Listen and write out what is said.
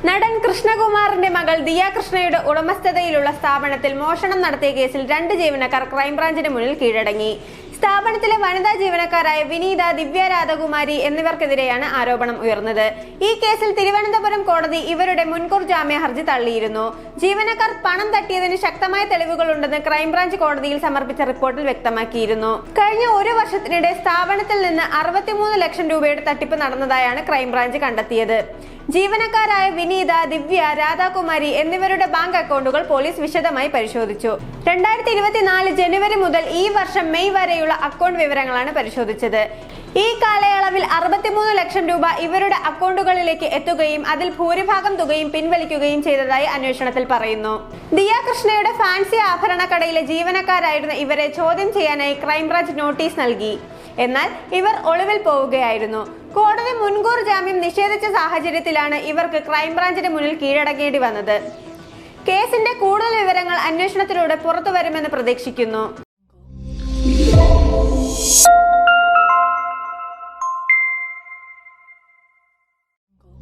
നടൻ കൃഷ്ണകുമാറിന്റെ മകൾ ദിയ കൃഷ്ണയുടെ ഉടമസ്ഥതയിലുള്ള സ്ഥാപനത്തിൽ മോഷണം നടത്തിയ കേസിൽ 2 ജീവനക്കാർ ക്രൈംബ്രാഞ്ചിന് മുന്നിൽ കീഴടങ്ങി. സ്ഥാപനത്തിലെ വനിതാ ജീവനക്കാരായ വിനീത, ദിവ്യ രാധകുമാരി എന്നിവർക്കെതിരെയാണ് ആരോപണം ഉയർന്നത്. ഈ കേസിൽ തിരുവനന്തപുരം കോടതി ഇവരുടെ മുൻകൂർ ജാമ്യ ഹർജി തള്ളിയിരുന്നു. ജീവനക്കാർ പണം തട്ടിയതിന് ശക്തമായ തെളിവുകളുണ്ടെന്ന് ക്രൈംബ്രാഞ്ച് കോടതിയിൽ സമർപ്പിച്ച റിപ്പോർട്ടിൽ വ്യക്തമാക്കിയിരുന്നു. കഴിഞ്ഞ 1 വർഷത്തിനിടെ സ്ഥാപനത്തിൽ നിന്ന് 63 ലക്ഷം രൂപയുടെ തട്ടിപ്പ് നടന്നതായാണ് ക്രൈംബ്രാഞ്ച് കണ്ടെത്തിയത്. ജീവനക്കാരായ വിനീത, ദിവ്യ, രാധാകുമാരി എന്നിവരുടെ ബാങ്ക് അക്കൗണ്ടുകൾ പോലീസ് വിശദമായി പരിശോധിച്ചു. 2024 ജനുവരി മുതൽ ഈ വർഷം മെയ് വരെയുള്ള അക്കൗണ്ട് വിവരങ്ങളാണ് പരിശോധിച്ചത്. ഈ കാലയളവിൽ 63 ലക്ഷം രൂപ ഇവരുടെ അക്കൗണ്ടുകളിലേക്ക് എത്തുകയും അതിൽ ഭൂരിഭാഗം തുകയും പിൻവലിക്കുകയും ചെയ്തതായി അന്വേഷണത്തിൽ പറയുന്നു. ദിയ കൃഷ്ണയുടെ ഫാൻസി ആഭരണ കടയിലെ ജീവനക്കാരായിരുന്ന ഇവരെ ചോദ്യം ചെയ്യാനായി ക്രൈംബ്രാഞ്ച് നോട്ടീസ് നൽകി. എന്നാൽ ഇവർ ഒളിവിൽ പോവുകയായിരുന്നു. കോടതി മുൻകൂർ ജാമ്യം നിഷേധിച്ച സാഹചര്യത്തിലാണ് ഇവർക്ക് ക്രൈംബ്രാഞ്ചിന് മുന്നിൽ കീഴടങ്ങേണ്ടി വന്നത്. കേസിന്റെ കൂടുതൽ വിവരങ്ങൾ അന്വേഷണത്തിലൂടെ പുറത്തുവരുമെന്ന് പ്രതീക്ഷിക്കുന്നു.